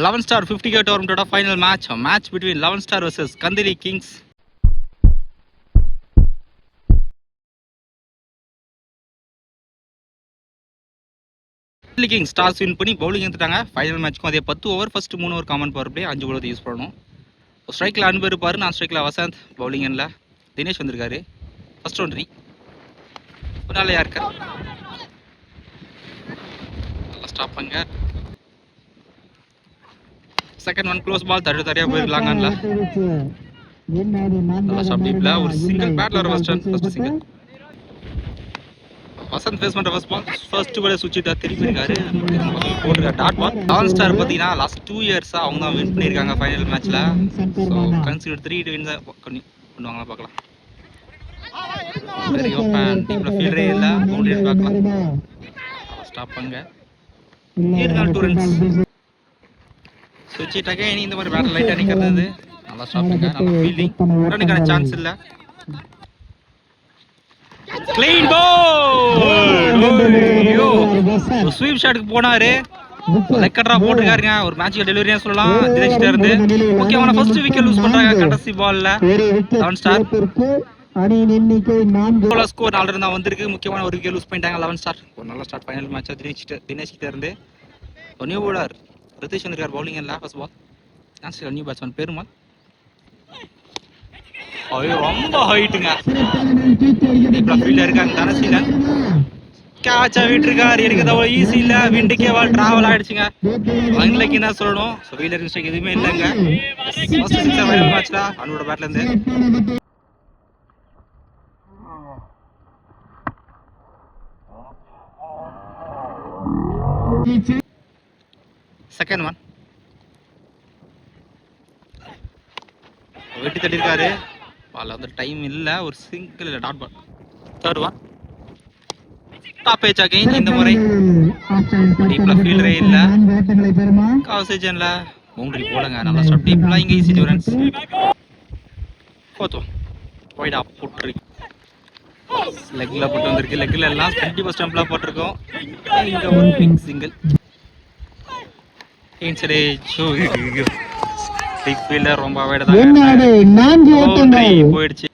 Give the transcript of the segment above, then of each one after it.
11 star 50k tournament final match, a match between 11 star versus Kandiri Kings. Kandiri Kings stars win பண்ணி bowling எடுத்துட்டாங்க. Final மேட்ச்க்கும் அதே 10 over first 3 over common power play 5 bowler use பண்ணனும். ஸ்ட்ரைக்ல அன்பு இருப்பாரு, நான் ஸ்ட்ரைக்ல Vasanth, bowling எண்ட்ல தினேஷ் வந்திருக்காரு. ஃபர்ஸ்ட் ஒன்ரி உன்னால யாருக்கு ஸ்டாப் பண்ணுங்க. செகண்ட் ஒன் க்ளோஸ் பால் தரையா போயிருக்கலாங்கல. நல்லா ஷாட் டீப்ல ஒரு சிங்கிள் பேட்ல வர ஃபர்ஸ்ட் சிங்கிள். வசந்த் ஃபேஸ் பண்ற ஃபர்ஸ்ட் பால் சுவிட்சிட்டா திருப்பி இருக்காரு. போடுற டாட் பால். 11 ஸ்டார் பாத்தீங்கன்னா லாஸ்ட் 2 இயர்ஸா அவங்க தான் வின் பண்ணிருக்காங்க ஃபைனல் மேட்ச்ல. சோ கன்சிடர் 3 வின்ஸ் பண்ணுவாங்க பார்க்கலாம். வெரி ஓபன் டீம்ல ஃபீல்டரே இல்ல, பவுண்டரி பார்க்கலாம். ஸ்டாப் பண்ணுங்க. ஏர்னால் 2 ரன்ஸ். சுவிட்ச் அகைன் இந்த மாதிரி பேட்டர் லைட்டா நிக்கிறது. நல்லா ஸ்டாப் பண்ணுங்க. நல்லா ஃபீல்டிங். ரன்னுக்கான சான்ஸ் இல்ல. க்ளீன் பால். ஐயோ ஸ்வீப் ஷாட்க்கு போனாரு. லெக்கட்ரா போட்டுருக்காருங்க. ஒரு மேட்ச்க்கு டெலிவரியா சொல்லலாம். தினேஷ்ல இருந்து முக்கியமான ஃபர்ஸ்ட் விக்கெட் லூஸ் பண்றாங்க கடைசி பால்ல. 11 ஸ்டார் அணியின் எண்ணிக்கை 4. ஸ்கோர் 4 இருந்தா வந்திருக்கு. முக்கியமான ஒரு விக்கெட் லூஸ் பண்ணிட்டாங்க 11 ஸ்டார். ஒரு நல்ல ஸ்டார்ட் ஃபைனல் மேட்ச் தினேஷ் கிட்ட இருந்து. ஒரு நியூ பவுலர் ரிதேஷ் வந்திருக்கார் பவுலிங் எண்ட்ல first ball. Chance new batsman Perumal. ஐயோ ரொம்ப ஹைட்டுங்க. இப்ப ஃபீல்டர் இருக்காங்க தனசீலன். கேட்சா விட்டுருக்காரு. எனக்கு அது ஈஸி இல்ல. விண்டுக்கே வால் டிராவல் ஆயிடுச்சுங்க. அன்லைக் என்ன சொல்லணும். சோ ஃபீல்டர் மிஸ்டேக் எதுவுமே இல்லங்க. ஃபர்ஸ்ட் சிக்ஸர் ஃபைனல் மேட்ச்ல அனுவோட பேட்ல இருந்து. செகண்ட் ஒன் வெட்டி தட்டிருக்காரு. பால் வந்து டைம் இல்ல. ஒரு சிங்கிள் இல்ல dot ball. Third one top edge again. இந்த முறை டீப்ல ஃபீல்டரே இல்ல. காசேஜன்ல பவுண்டரி போடுங்க. நல்லா ஸ்டாப் டீப்ல இங்க ஈஸி 2 ரன்ஸ். ஃபோர்த் ஒன் வைடா போட்ரி. லெக்ல போட்டு வந்திருக்கு. லெக்ல எல்லாம் 20 ஸ்டம்ப்ல போட்டுருக்கோம். இங்க ஒரு பிக் சிங்கிள். பிக் ஃபீல்டர் ரொம்ப போயிடுச்சு.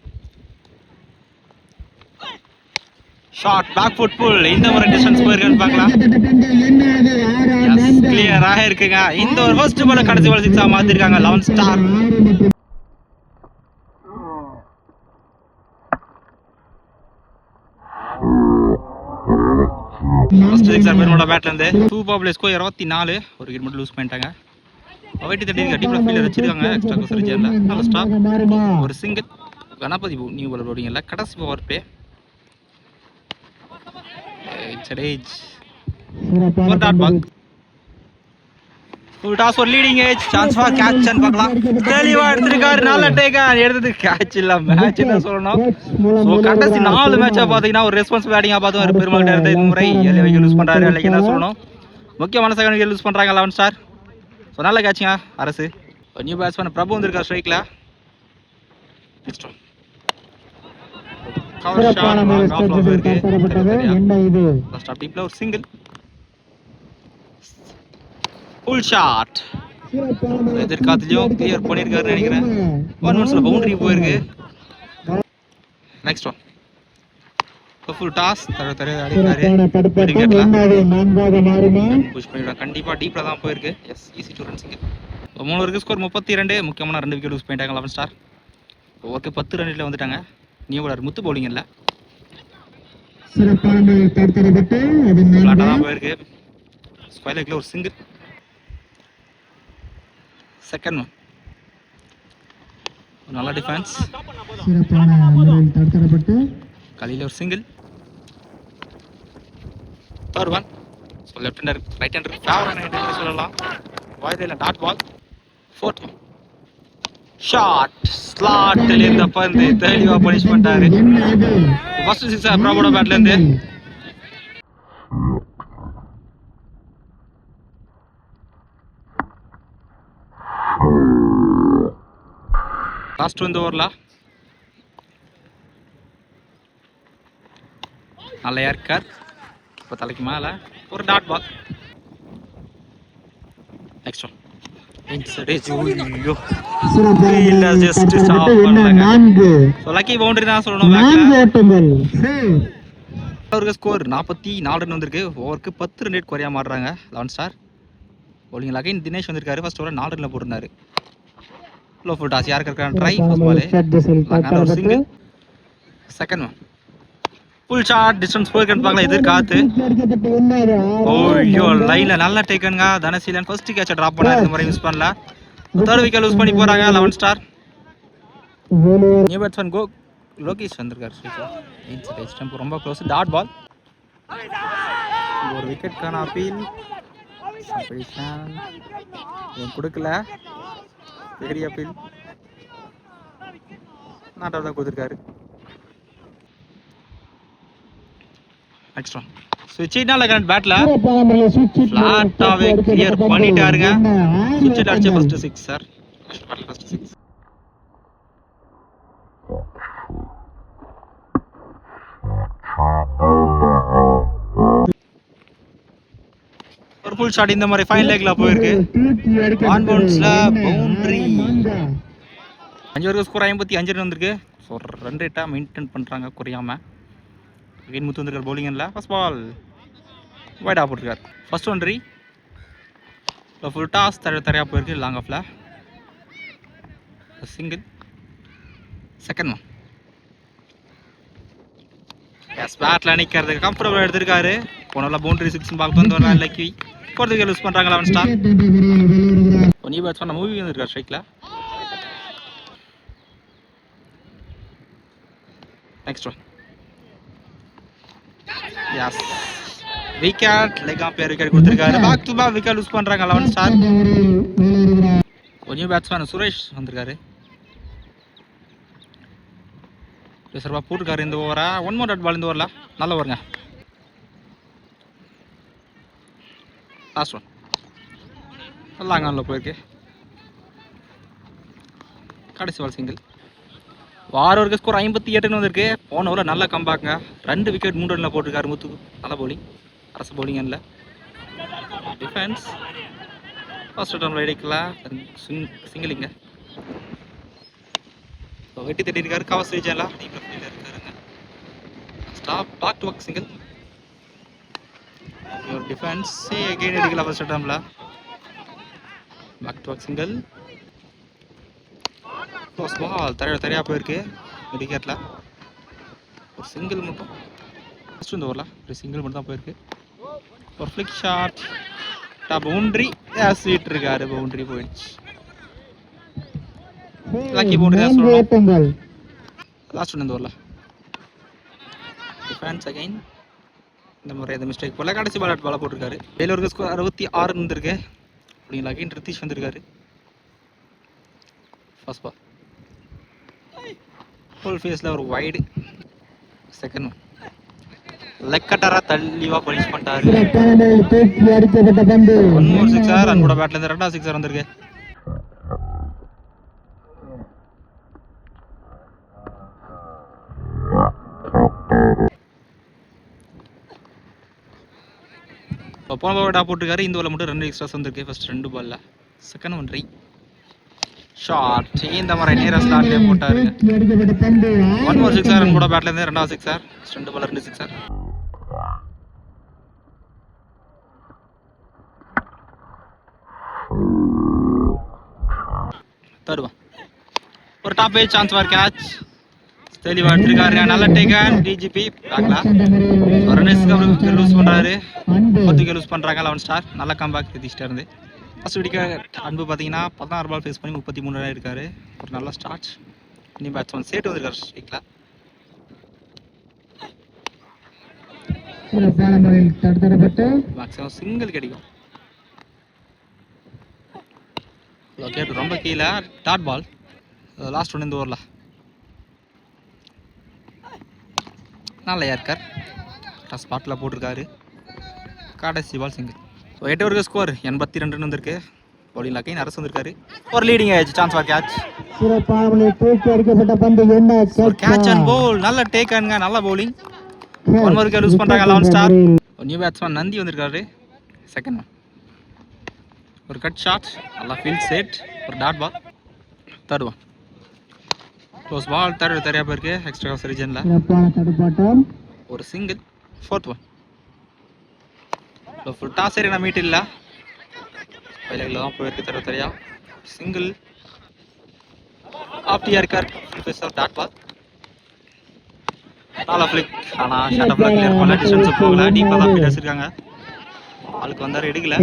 ஷாட் பேக் ஃபுட் புல். இந்த ஒரு டிஸ்டன்ஸ் போயிருக்கான்னு பார்க்கலாம். கிளியரா இருக்குங்க. இந்த ஒரு ஃபர்ஸ்ட் பால் கடைசி பால் 6 மாத்திருக்காங்க 11 ஸ்டார். ஃபர்ஸ்ட் சிக்ஸர் பெருமாளோட பேட்ல இருந்து 2 பால் ஸ்கோர் 24. ஒரு விக்கெட் மட்டும் லூஸ் பண்ணிட்டாங்க. வெட்டி தட்டி டீப்ல ஃபீல்டர் வச்சிருக்காங்க. எக்ஸ்ட்ரா கோஸ் ரிஜன்ல நல்ல ஸ்டாப். ஒரு சிங்கிள். கணபதி நியூ பாலர் போடிங் இல்ல கடைசி பவர் பிளே. எட்ஜ் ஒரு டாட் பால். ஃபுல் டாஸ் ஒரு leading edge chance for catch and பார்க்கலாம். தெளிவா எடுத்துருக்காரு. நல்ல டேக் எடுத்தது கேட்ச் இல்ல மேட்ச் என்ன சொல்லணும். சோ கடைசி 4 மேட்சா பாத்தீங்கன்னா ஒரு ரெஸ்பான்ஸ் பேட்டிங்கா பார்த்தோம். ஒரு பெருமாள் இருந்து இந்த முறை 7 விக்கெட் லூஸ் பண்றாரு. லைக் என்ன சொல்லணும். முக்கியமான செகண்ட் விக்கெட் லூஸ் பண்றாங்க 11 ஸ்டார். சோ நல்ல கேட்சிங்க அரசு. நியூ பேட்ஸ்மேன் பிரபு வந்திருக்கார் ஸ்ட்ரைக்ல. கவர் ஷாட் ஆஃப் இருக்கு. என்ன இது ஸ்டாப் டீப்ல ஒரு சிங்கிள். ஃபுல் ஷாட் எதிர்காத்துலயும் கிளியர் பண்ணிருக்காரு நினைக்கிறேன். 1 ரன்ஸ்ல பவுண்டரி போயிருக்கு. நெக்ஸ்ட் ஒன் ஃபுல் டாஸ் தரையா அடிக்காரு. புஷ் பண்ணிடுறா. கண்டிப்பா டீப்ல தான் போயிருக்கு. S easy 2 runs. 3 ஓவருக்கு ஸ்கோர் 32. முக்கியமான 2 விக்கெட் லூஸ் பண்ணிட்டாங்க 11 ஸ்டார். ஓகே 10 ரன்ல வந்துட்டாங்க. நியூ பாலர் முத்து பவுலிங் இல்ல. ஃபிளாட்டா போயிருக்கு. ஸ்கொயர் லெக்ல ஒரு சிங்கிள். செகண்ட் ஒன் நல்ல டிஃபென்ஸ். கலில ஒரு single. Third one so left hander right hander favourite hander சொல்லலாம். வாய்தில் dot ball. Fourth one shot ஸ்லாட்ல இருந்த பந்து தெளிவா பனிஷ் பண்ணிட்டாரு. ஃபர்ஸ்ட் சிக்ஸர் பிரபுவோட பேட்ல இருந்து. லாஸ்ட் இந்த ஓவர்ல நல்ல ஏர்கர். இப்போ தலைக்கு மேல ஒரு டாட் பால். நெக்ஸ்ட் ஒன் இல்ல ஜஸ்ட் ஸ்டாப் பண்ணாங்க. சோ லக்கி பவுண்டரி தான் சொல்லணும். அவருக்கு ஸ்கோர் 44 ரன் வந்திருக்கு. ஓவருக்கு 10 ரன் குறையாம ஆடுறாங்க 11 ஸ்டார். பவுலிங் அகைன் தினேஷ் வந்திருக்காரு. ஃபர்ஸ்ட் ஓவர் 4 ரன்ல போட்டுருந்தாரு. லோ ஃபுல் டாஸ் யாருக்கு இருக்காங்க ட்ரை ஃபர்ஸ்ட் பால் லங்கான ஒரு single. Second one full shot distance போயிருக்கன்னு பார்க்கலாம். எதிர்காத்து ஓய்யோ லைன்ல நல்லா டேக்கனுங்க. தனசீலன் ஃபர்ஸ்ட் கேட்ச டிராப் பண்ணாரு. இந்த மாதிரி யூஸ் பண்ணல. தேர்ட் விக்கெட் லூஸ் பண்ணி போறாங்க 11 ஸ்டார். நியூ பேட்ஸ்மேன் லோகேஷ் வந்திருக்காரு. ஸ்டம்ப் ரொம்ப க்ளோஸ். டாட் பால் ஒரு விக்கெட்கான அப்பீல் கொடுக்கல. பெரிய அப்பீல் நாட் அவுட் தான் கொடுத்துருக்காரு. நெக்ஸ்ட் ஒன் ஸ்விட்ச்னால கரண்ட் பேட்ல ஃபிளாட்டாவே கிளியர் பண்ணிட்டாருங்க. ஸ்விட்ச் அடிச்ச ஃபர்ஸ்ட் 6 சார். ஃபர்ஸ்ட் 6 ஒரு ஃபுல் ஷாட் இந்த மாதிரி ஃபைன் லெக்ல போயிருக்கு. On பவுன்ஸ்ல boundary. 5 ஓவருக்கு ஸ்கோர் 55 ரன் வந்திருக்கு. ஸோ ரன் ரேட்டா மெயின்டைன் பண்றாங்க குறையாம. அகைன் முத்து வந்திருக்கார் பவுலிங்ல. ஃபர்ஸ்ட் பால் வைடா போட்டிருக்காரு. ஃபர்ஸ்ட் ஒன்ட்ரி ஃபுல் டாஸ் தரையா போயிருக்கு. லாங் ஆஃப்ல சிங்கிள். செகண்ட் ஒன் எஸ் பேட்ல நிக்கிறதுக்கு கம்ஃபர்டபுளா எடுத்திருக்காரு. போனல பவுண்டரி 6 பார்த்து வந்து ஒரு லக்கி போறதுக்கு யூஸ் பண்றாங்க 11 ஸ்டார். நியூ பேட்ஸ்மேன் மூவி வந்திருக்காரு ஸ்ட்ரைக்ல. நெக்ஸ்ட் ஒன் எஸ் விக்கெட் லெக் ஆஃப் விக்கெட் கொடுத்திருக்காரு. Back to back wicket loose பண்றாங்க 11 ஸ்டார். நியூ பேட்ஸ்மேன் சுரேஷ் வந்திருக்காரு. பேசறப்பா போட்டுருக்காரு இந்த ஓவரா. 1 மோர் டாட் பால் இந்த ஓவர்ல நல்ல ஓவருங்க. லாஸ்ட் ஒன் லாங் ஆன்ல போயிருக்கு. கடைசி பால் சிங்கிள். வார ஓவருக்கு ஸ்கோர் 58 வந்திருக்கு. போன ஓவரில் நல்ல கம்பேக்குங்க. 2 விக்கெட் 3 ரன்ல போட்டிருக்காரு முத்து. நல்ல பவுலிங். அரசு பவுலிங் இல்லை. டிஃபென்ஸ் ஃபர்ஸ்ட் டர்ம்ல எடுக்கல சிங்கிளிங்க. வெட்டி தட்டி இருக்காரு. கவர் ஸ்டேஜ்ல டீப்ல ஃபீல்டர் இருக்காருங்க. Stop back to back single. Your defence again எடுக்கல ஃபர்ஸ்ட் டர்ம்ல. Back to back single. First ball தரையா போயிருக்கு விக்கெட்ல. ஒரு சிங்கிள் மட்டும் ஃபர்ஸ்ட் இந்த ஓவர்ல ஒரு சிங்கிள் மட்டும் தான் போயிருக்கு. ஒரு ஃபிளிக் ஷாட் பவுண்டரி ஸ்வீட் இருக்காரு. பவுண்டரி போயிடுச்சு. லக்கி பவுண்டரி தான் சொல்லணும். லாஸ்ட் ஒன் இந்த ஓவர்ல டிஃபென்ஸ் அகைன் இந்த முறை எந்த மிஸ்டேக் போல கடைசி பால் பால போட்டிருக்காரு. வேலூருக்கு ஸ்கோர் 66 இருந்திருக்கு. அப்படிங்களா அகைன் ரித்தீஷ் வந்திருக்காரு. ஃபர்ஸ்ட் பால் ஃபுல் ஃபேஸ்ல ஒரு வைடு. செகண்ட் ஒன் லெக் கட்டரா தள்ளிவா பனிஷ் பண்ணிட்டாரு. 1 மோர் 6 ரன் கூட பேட்ல இருந்து 2 6 வந்திருக்கு. போன பால் போட்டிருக்காரு. இந்த ஓவர்ல மட்டும் 2 எக்ஸ்ட்ராஸ் வந்திருக்கு. ஃபர்ஸ்ட் 2 பால்ல. செகண்ட் ஒன் ஷாட் இந்த மாதிரி நேரா ஸ்லாட்லயே போட்டாரு. 1 மோர் 6 ரன் கூட பேட்ல இருந்து 2 6 2 பால் 2 6. தருவா ஒரு top edge chance for catch தெளிவா எடுத்திருக்காரு. நல்ல டேக்கன் டிஜிபி பேக்ல ரன்ஸ்க்கு லூஸ் பண்றாரு. 10 விக்கெட் லூஸ் பண்றாங்க 11 ஸ்டார். நல்ல கம்பேக் ரிதிஷ்டா இருந்து. ஃபர்ஸ்ட் விக்கெட் அன்பு பார்த்தீங்கன்னா 16 பால் ஃபேஸ் பண்ணி 33 ரன் இருக்காரு. ஒரு நல்ல ஸ்டார்ட். நியூ பேட்ஸ்மேன் சேட்டு வந்திருக்காரு ஸ்ட்ரைக்ல. மேக்ஸிமம் சிங்கிள் கிடைக்கும். விக்கெட் ரொம்ப கீழே. டாட் பால் லாஸ்ட் ஒன் இந்த ஓவரில் நல்ல யார்கர் ஸ்பாட்டில் போட்டிருக்காரு. கடைசி பால் சிங்கிள். 8 ஓவருக்கு ஸ்கோர் 82 ரன் வந்திருக்கு. பவுலிங் அகைன் அரசு வந்திருக்காரு. ஒரு leading edge chance for catch. Catch and bowl நல்ல டேக்கனுங்க. நல்ல பவுலிங். 1 மோர் விக்கெட் லூஸ் பண்றாங்க 11 ஸ்டார். நியூ பேட்ஸ்மேன் நந்தி வந்திருக்காரு. செகண்ட் ஒன் ஒரு கட் ஷாட், நல்லா ஃபீல்ட் செட், ஒரு dot ball. Third one close ball, third தெரியா போயிருக்கு எக்ஸ்ட்ரா ஹவுஸ் ரீஜனில். ஒரு சிங்கிள். ஃபோர்த் ஒன் ஃபுல் டாஸ் சரி நான் மீட் இல்லை, பைலகில் தான் போயிருக்கு. தேர்ட் தெரியா சிங்கிள். ஆப்டியா இருக்கார் டாட் பால். நாலா ஃபிளிக், ஆனால் ஷார்ட் அப்ல கிளியர் பண்ணல, டிஸ்டன்ஸ் போகல, டீப்பாக தான் ஃபீல்டர்ஸ் இருக்காங்க. ஆளுக்கு வந்தார் எடுக்கல,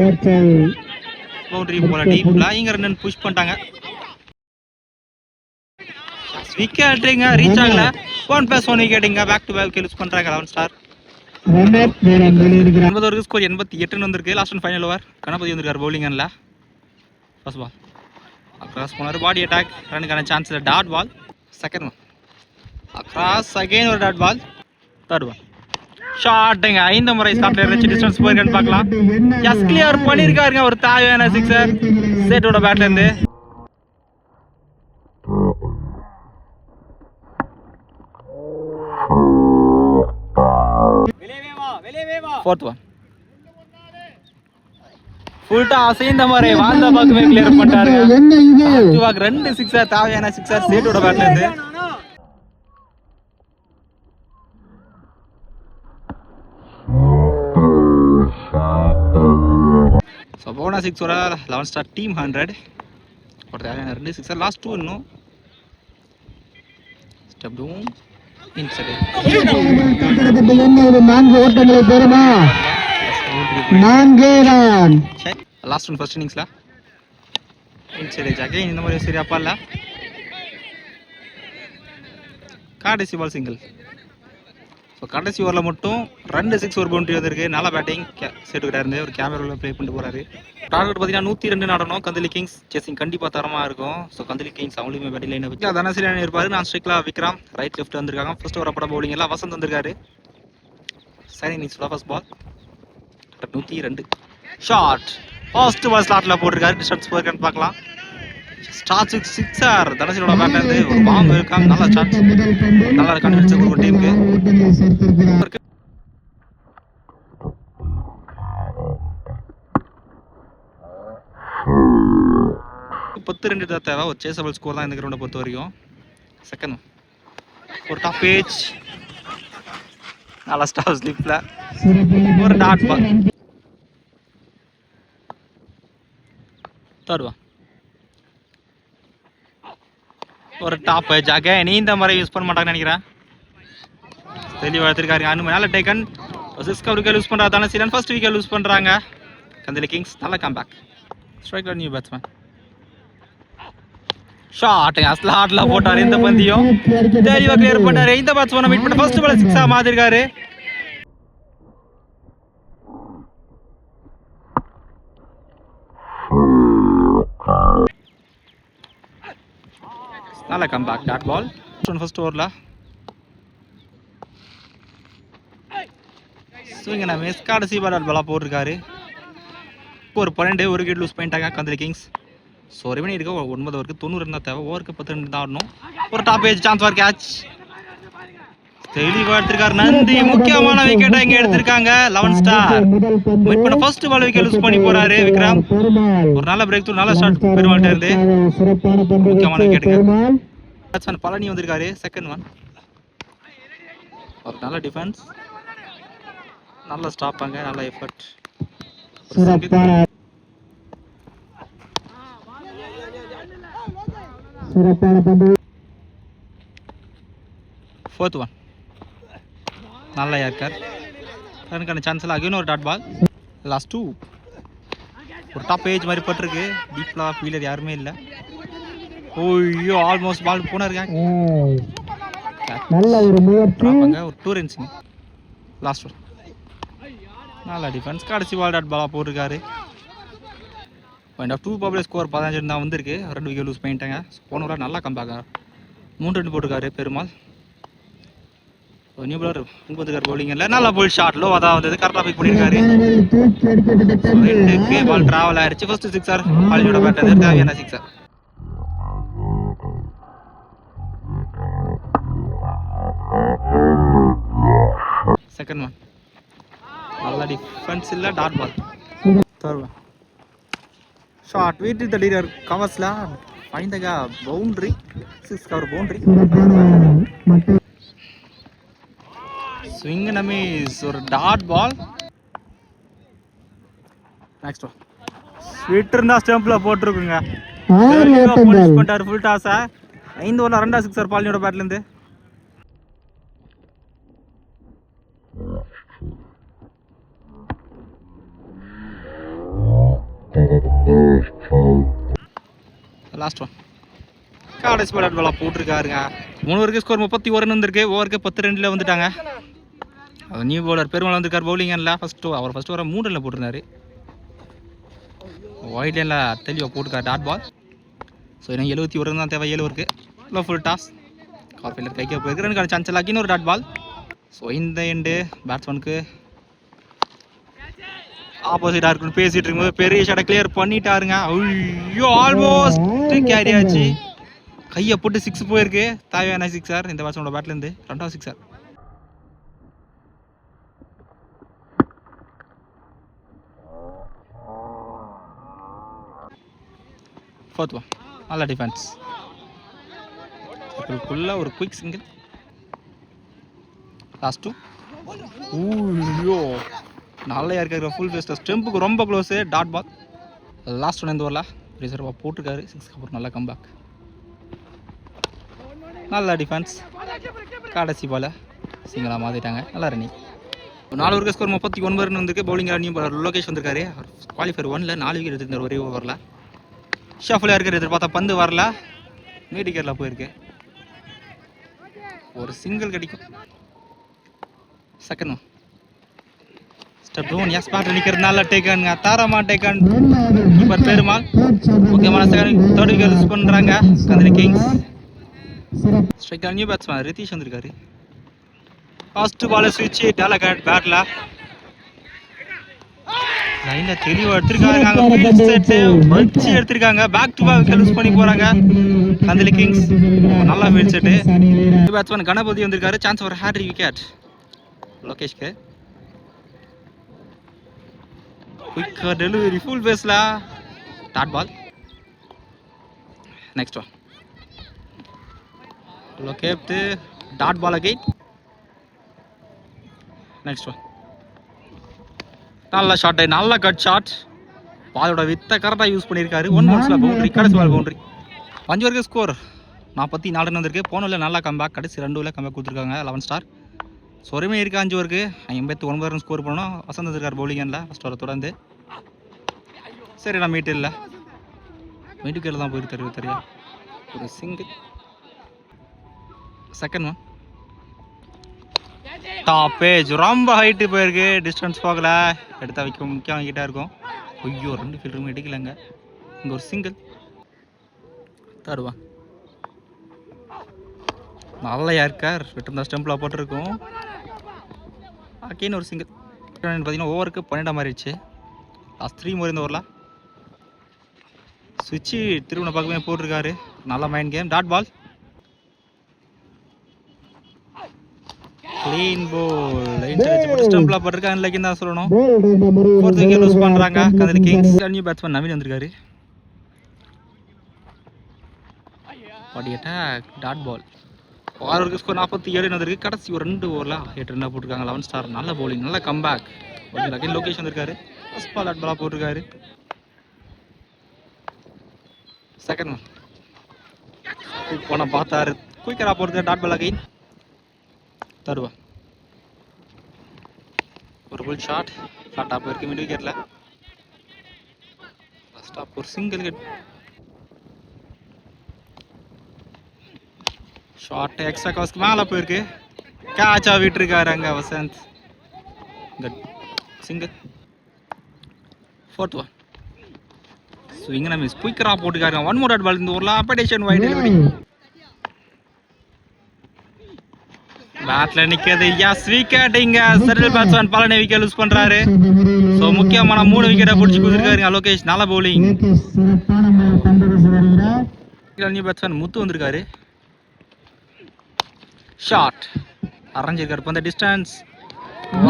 பவுண்டரி போல டீப்ல. இங்க ரன் புஷ் பண்ணிட்டாங்க. விக்கெட்டுங்க ரீச் ஆகல. 1+1 விக்கெட்டுங்க. பேக் டு பேக் யூஸ் பண்றாங்க 11 ஸ்டார். 80 ஓவருக்கு ஸ்கோர் 88 வந்திருக்கு. Last and final over. Ganapathi வந்திருக்காரு பவுலிங்ல. ஃபர்ஸ்ட் பால் அக்ராஸ் போனாரு, பாடி அட்டாக், ரனுக்கான சான்ஸ் இல்லை. Dot ball. Second one across, again ஒரு டாட் பால். தேர்ட் ஒன் ஷாட்டுங்க. 5 முறை ஸ்டாப்ல இருந்துச்சு, டிஸ்டன்ஸ் போயிருக்கான்னு பார்க்கலாம். எஸ் கிளியர் பண்ணியிருக்காருங்க, ஒரு தாயான சிக்ஸர் சேட்டோட பேட்ல இருந்து. ஃபோர்த் ஒன் ஃபுல் டாஸ், இந்த மாதிரி வாந்த பாக்குமே கிளியர் பண்ணிட்டாரு. 2 சிக்ஸர், தாயான சிக்ஸர் சேட்டோட பேட்ல இருந்து. ஸோ போனஸ் 6 ஓட 11 ஸ்டார் டீம் 100. ஒரு தேவையான 2 சிக்ஸர், லாஸ்ட் 2 இன்னும். Step down inside. 4 ஓட்டங்களை பெறுமா, 4 ரன். லாஸ்ட் ஒன் ஃபர்ஸ்ட் இன்னிங்ஸ்ல இன்சைட் அகைன். இந்த மாதிரி சரி அப்பா இல்லை, கடைசி பால் சிங்கிள். ஸோ கடைசி ஓவரில் மட்டும் 2 6 ஒரு பவுண்டரி வந்திருக்கு. நல்லா பேட்டிங் சேட்டுக்கிட்ட இருந்து ஒரு கேமராவில் ப்ளே பண்ணிட்டு போறாரு. டார்கெட் பார்த்தீங்கன்னா 102 நடணும். கந்தலி கிங்ஸ் சேசிங் கண்டிப்பாக தரமாக இருக்கும். ஸோ கந்தலி கிங்ஸ் அவங்களுமே பேட்டிங் லைன் வைக்கல. தனசில இருப்பாரு, நான் ஸ்ட்ரிக்லா விக்ரம் ரைட் லெஃப்ட் வந்திருக்காங்க. ஃபர்ஸ்ட் ஓவர் அப்பட பவுலிங் எல்லாம் வசந்த் வந்திருக்காரு. சைனிங் innings first ball 102 shot. First ball ஸ்லாட்ல போட்டிருக்காரு, டிஸ்டன்ஸ் போயிருக்கான்னு பார்க்கலாம். ஸ்டார் சிக்ஸர் தனசிலோட பேட்ல இருந்து ஒரு பாம்பு இருக்காங்க. நல்லா ஸ்டார்ட், நல்லா கான்ஃபிடன்ஸ் கொடுக்கும் டீமுக்கு. 10 ரன் தான் தேவை. ஒரு சேசபிள் ஸ்கோர் தான் இந்த கிரவுண்டை பொறுத்த வரைக்கும். செகண்ட் ஒரு டாப் பேஜ், நல்லா ஸ்டாப் ஸ்லிப்ல ஒரு டாட் பால். தேர்ட் ஒன் ஒரு டாப் பேஜ். அகைன் இந்த மாதிரி யூஸ் பண்ண மாட்டாங்கன்னு நினைக்கிறேன். தெளிவாக எடுத்திருக்காரு. மேலே டேக்கன் 6 விக்கெட் லூஸ் பண்ணுறா தனசீலன். ஃபர்ஸ்ட் விக்கெட் லூஸ் பண்ணுறாங்க கந்தலி கிங்ஸ். நல்ல கம்பேக். ஸ்ட்ரைக்ல நியூ பேட்ஸ்மேன் ஷாட் ஸ்லாட்ல போட்டாரு. இந்த பந்தியும் தெளிவா கிளியர் பண்ணாரு. இந்த பேட்ஸ்மேனை மீட் பண்ண ஃபர்ஸ்ட் பால் 6 மாத்திருக்காரு. நல்ல கம்பேக் டாட் பால். ஃபர்ஸ்ட் ஓவர்ல ஸ்விங் நம்ம கடைசி பால் பாலா போட்டிருக்காரு. ஒரு 12 ஒரு விக்கெட் லூஸ் பண்ணிட்டாங்க கந்தலி கிங்ஸ். ஸோ ரெவனி இருக்க 9 ஓவருக்கு 90 ரன் தான் தேவை. ஓவருக்கு 10 ரன் தான் ஆடணும். ஒரு top edge chance for catch. தெளிவா எடுத்திருக்காரு நந்தி. முக்கியமான விக்கெட்டை இங்க எடுத்திருக்காங்க 11 ஸ்டார். வெயிட் பண்ண ஃபர்ஸ்ட் பால் விக்கெட் லூஸ் பண்ணி போறாரு விக்ரம். ஒரு நல்ல பிரேக் த்ரூ, நல்ல ஷாட் பெருமாள்ட்ட இருந்து. முக்கியமான விக்கெட்டுங்க. பேட்ஸ்மேன் பழனி வந்திருக்காரு. செகண்ட் ஒன் ஒரு நல்ல டிஃபென்ஸ், நல்ல ஸ்டாப்பாங்க, நல்ல எஃபர்ட். ஃபோர்த் ஒன் நல்ல யார்கர், ரனுக்கான சான்ஸ் இல்லை. அகைன் ஒரு டாட் பால். லாஸ்ட் 2 ஒரு டாப் ஏஜ் மாதிரி பட்டிருக்கு. டீப்லா ஃபீல்டர் யாருமே இல்லை. ஓய்யோ ஆல்மோஸ்ட் பால் போனாருங்க. நல்ல ஒரு முயற்சி, ஒரு 2 ரன்ஸ். லாஸ்ட் ஒன் நல்ல டிஃபென்ஸ். கடைசி பால் டாட் பாலா போட்டிருக்காரு. பாயிண்ட் ஆஃப் 2 பப்ளிக் ஸ்கோர் 15 தான் வந்திருக்கு. 2 விக்கெட் லூஸ் பண்ணிட்டாங்க. போன ஓவர் நல்லா கம்பேக் 3 ரன் போட்டிருக்காரு பெருமாள். நியூ பாலர் வந்துருக்காரு பவுலிங் இல்லை. நல்லா போல் ஷாட் லோ அதான் வந்தது, கரெக்டாக பிக் பண்ணியிருக்காரு. 2க்கு பால் டிராவல் ஆயிடுச்சு. ஃபர்ஸ்ட் சிக்ஸர் பாலியோட பேட்டர் தேவையான சிக்ஸர். செகண்ட் ஒன் நல்ல டிஃபென்ஸ் இல்லை, dot ball. Third one short வீட்டு தள்ளிறார் கவர்ஸ்ல find the boundary 6 cover boundary swing நமீஸ் ஒரு டாட் பால் நெக்ஸ்ட் ஸ்வீட் இருந்தா ஸ்டம்பில் போட்டிருக்குங்க போலீஸ் பண்ணிட்டார் ஃபுல் டாஸை 5 ஓவரில் 2 சிக்ஸர் பாலினியோட பேட்லேருந்து லாஸ்ட் ஒன் கடைசி பால் பாலாக போட்டிருக்காருங்க 3 ஓவருக்கு ஸ்கோர் 31 வந்திருக்கு ஓவருக்கு 10 ரன்ல வந்துட்டாங்க அது நியூ பவுலர் பெருமாள் வந்திருக்கார் பவுலிங் இல்லை அவர் ஃபர்ஸ்ட் ஓவரை 3 ரன்ல போட்டிருந்தாரு ஒயிட் லைனில் தெளிவாக போட்டுருக்காரு டாட் பால் ஸோ இன்னும் 71 ரன் தான் தேவை 7 ஓவருக்கு இல்லை ஃபுல் டாஸ் கார்ஃபீல்டர் கைக்கு போயிருக்கு ரனுக்கான சான்ஸ் எல்லாம் இன்னொரு டாட் பால் ஸோ இந்த எண்டு பேட்ஸ்மேனுக்கு ஆப்போசிட்டாக இருக்குன்னு பேசிட்டு இருக்கும்போது பெரிய ஷாட்டை கிளியர் பண்ணிட்டாருங்க ஐயோ ஆல்மோஸ்ட் கேரி ஆச்சு கையை போட்டு 6 போயிருக்கு தேவையான 6 இந்த பேட்ஸ்மேனோட பேட்லேருந்து 2வது 6 4th ஒன் நல்ல டிஃபென்ஸ் சர்க்கிள்குள்ள ஒரு குயிக் சிங்கிள் லாஸ்ட் 2 ஐயோ நல்லா இருக்கிற ஃபுல் ஃபேஸ்ட் ஸ்டெம்புக்கு ரொம்ப close dot ball last one இந்த ஓவரில் ரிசர்வாக போட்டிருக்காரு 6 அப்புறம் நல்லா கம்பேக் நல்ல டிஃபென்ஸ் கடைசி பால் சிங்கிளாக மாற்றிட்டாங்க நல்லா ரன்னிங் 4 ஓவருக்கு ஸ்கோர் 39 ரன் வந்திருக்கு பவுலிங் நியூ லோகேஷ் வந்திருக்காரு குவாலிஃபயர் 1ல் 4 விக்கெட் எடுத்திருந்தார் ஒரே ஓவரில் ஷாஃபில் இருக்கிற எதிர்பார்த்தா பந்து வரல மீடிக்கரில் போயிருக்கு ஒரு சிங்கிள் கிடைக்கும் செகண்ட் ஸ்டெப் டவுன் எஸ் பேட் நிற்கிறதுனால டேக்கனுங்க தாரமா டேக்கன் கீப்பர் பெருமாள் முக்கியமான தேர்ட் விக்கெட் யூஸ் பண்ணுறாங்க கந்தரி கிங்ஸ் ஸ்ட்ரைக்கான நியூ பேட்ஸ்மேன் ரிதீஷ் வந்திருக்காரு ஃபர்ஸ்ட் பால் ஸ்விட்ச் டேலகட் பேட்டில் லைனில் தெளிவாக எடுத்திருக்காங்க அங்கே ஃபீல்ட் செட்டு வச்சு எடுத்திருக்காங்க பேக் டு பேக் யூஸ் பண்ணி போகிறாங்க கந்தலி கிங்ஸ் நல்லா ஃபீல்ட் செட்டு பேட்ஸ்மேன் கணபதி வந்திருக்காரு சான்ஸ் ஒரு ஹேட்ரிக் விக்கெட் லோகேஷ்க்கு குயிக் டெலிவரி ஃபுல் பேஸில் டாட் பால் நெக்ஸ்ட் ஒன் லோகேப்து dot ball again next one நல்ல ஷாட்டு நல்ல கட் ஷாட் பாலோட வித்தை கரெக்டாக யூஸ் பண்ணியிருக்காரு 1 மந்த்ஸில் பவுண்டரி கடைசி பால் பவுண்டரி 5 வரைக்கும் ஸ்கோர் 44 ரன் வந்திருக்கு போனவில் நல்லா கம்பேக் கடைசி 2 கம்பேக் கொடுத்துருக்காங்க 11 ஸ்டார் சொருமே இருக்குது 5 ஓவருக்கு 89 ரன் ஸ்கோர் பண்ணணும் வசந்த் வந்திருக்கார் பவுலிங்கில் ஃபஸ்ட் ஓவரை தொடர்ந்து சரி நான் மீட்டு இல்லை மீட்டுக்கு தான் போயிருக்கு தெரியும் ஒரு single second one tap page ரொம்ப ஹைட்டு போயிருக்கு டிஸ்டன்ஸ் போகல எடுத்தா வைக்க முக்கியம் வாங்கிட்டா இருக்கும் ஐயோ 2 ஃபீல்டருமே எடுக்கலைங்க இங்கே ஒரு சிங்கிள் தருவா நல்லா யாருக்கார் விட்டுருந்தா ஸ்டெம்பில் போட்டிருக்கோம் ஆக்கின்னு ஒரு சிங்கிள் பார்த்தீங்கன்னா ஓவருக்கு 12 மாறிடுச்சு லாஸ்ட் 3 மோர் இந்த ஓவரில் சுவிட்சு திருவண்ண பக்கமே போட்டிருக்காரு நல்ல mind game dot ball clean ball line touch போட்டு ஸ்டம்பில் போட்டிருக்காங்க லைக் தான் சொல்லணும் 4th விக்கெட் லூஸ் பண்ணுறாங்க Kandili Kings new batsman Naveen வந்திருக்காரு பாடி அட்டாக் டாட் பால் 6 ஓவருக்கு ஸ்கோர் 47 ரன் வந்திருக்கு கடைசி ஒரு 2 ஓவரில் 8 ரன்னாக போட்டிருக்காங்க 11 ஸ்டார் நல்ல பவுலிங் நல்ல கம்பேக் அகைன் லோகேஷ் வந்திருக்காரு ஃபர்ஸ்ட் பால் டாட் பாலாக போட்டிருக்காரு செகண்ட் ஒன் போன பார்த்தாரு குயிக்கராக போட்டிருக்காரு டாட் பால் அகைன் தருவா ஒரு புல் ஷாட் ஃப்ளாட்டாக போயிருக்கு மிட் விக்கெட்டில் ஃபர்ஸ்ட் ஒரு சிங்கிள் ஹிட் ஷார்ட் எக்ஸ்ட்ரா காஸ்க்கு மேலே போயிருக்கு கேட்சாக விட்டுருக்காரு அங்கே Vasanth single 4th one swing miss குயிக்கராக போட்டுக்காருங்க 1 மோர் டாட் பால் இந்த ஊரில் அப்படேஷன் வைட் டெலிவரி பேட்ல நிக்கிறது எஸ் விக்கெட் இங்க settle batsman Palani wicket loose பண்றாரு சோ முக்கியமான 3 விக்கெட்டை பிடிச்சி கொடுத்துருக்காருங்க லோகேஷ் நல்ல பவுலிங் நியூ பேட்ஸ்மேன் முத்து வந்திருக்காரு ஷாட் அரஞ்சிருக்காரு இப்போ அந்த டிஸ்டன்ஸ்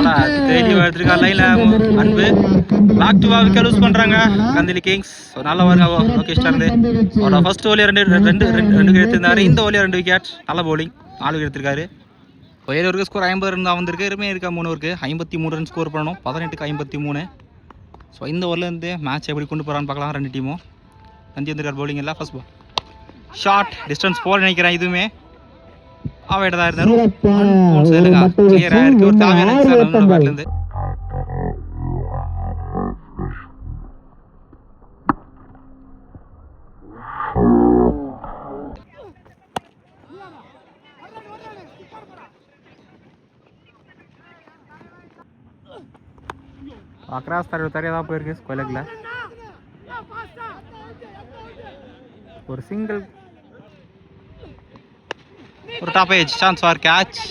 தெளிவாக எடுத்துருக்கா லைனில் அன்பு. லாக் டூவா விக்கெட் லூஸ் பண்ணுறாங்க கந்திலி கிங்ஸ். நல்லா வருங்க லோகேஷ் இருந்து. அவரோட ஃபர்ஸ்ட் ஓவரில் ரெண்டு விக்கெட் எடுத்திருந்தாரு. இந்த ஓவரில் 2 விக்கெட். நல்ல பவுலிங், 4 விக்கெட் எடுத்திருக்காரு. ஒரே ஸ்கோர் 50 ரன் தான் வந்திருக்கு. இருமே இருக்கா 3 ஓவருக்கு 53 ரன் ஸ்கோர் பண்ணணும். 18க்கு 53. ஸோ இந்த ஓவர்லேருந்து மேட்ச் எப்படி கொண்டு போகிறான்னு பார்க்கலாம். 2 டீமும் நந்தி வந்திருக்கார் பவுலிங் எல்லாம். ஃபர்ஸ்ட் பால் ஷார்ட் டிஸ்டன்ஸ் போல் நினைக்கிறேன். இதுவுமே அவைட தான் இருந்தார். கிளியராக இருக்குது. ஒரு தேவையான பேட்லேருந்து அக்ராஸ் தரையாக தான் போயிருக்கு ஸ்கொயலக்கில். ஒரு சிங்கிள், ஒரு top edge chance for catch.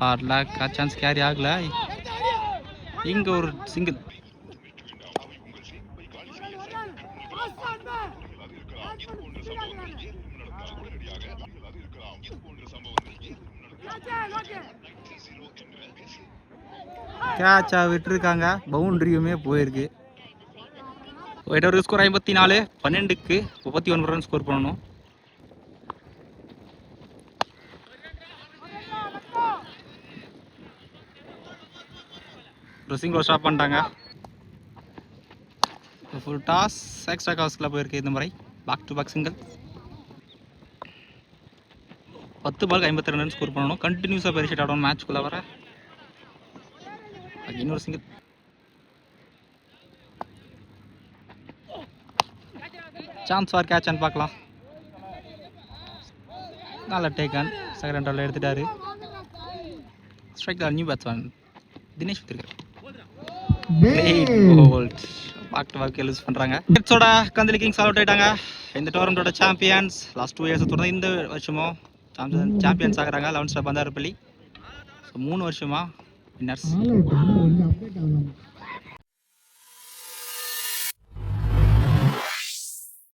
Hard luck chance carry ஆகல. இங்கே ஒரு சிங்கிள். கேட்சா விட்டுருக்காங்க. பவுண்டரியுமே போயிருக்கு. ஒரு ஸ்கோர் 54. 12க்கு 39 ரன் ஸ்கோர் பண்ணணும். சிங்கிள் ஸ்டாப் பண்ணிட்டாங்க. ஃபுல் டாஸ் எக்ஸ்ட்ரா காஸ்ட்ல போயிருக்கு இந்த முறை. Back to back single. 10 பாலுக்கு 52 ரன் ஸ்கோர் பண்ணணும். கண்டினியூஸாக பெரிய ஆடணும் மேட்ச்குள்ளே வர. இன்னொரு சிங்கிள். சான்ஸ் ஃபார் கேட்ச் பார்க்கலாம். நல்ல டேக்கன். செகண்ட் ரன்ல எடுத்துட்டாரு. ஸ்ட்ரைக் நியூ பேட்ஸ்மேன் தினேஷ் வித்திருக்காரு. பேக் டு பேக் யூஸ் பண்ணுறாங்க. கிட்ஸோட கந்திலி கிங்ஸ் அவுட் ஆயிட்டாங்க. இந்த டோர்னமெண்ட்டோட சாம்பியன்ஸ். லாஸ்ட் 2 இயர்ஸ் தொடர்ந்து இந்த வருஷமும் சாம்பியன்ஸ் ஆகிறாங்க. 11 ஸ்டார் பந்தாரப்பள்ளி. ஸோ 3 வருஷமா வின்னர்ஸ்.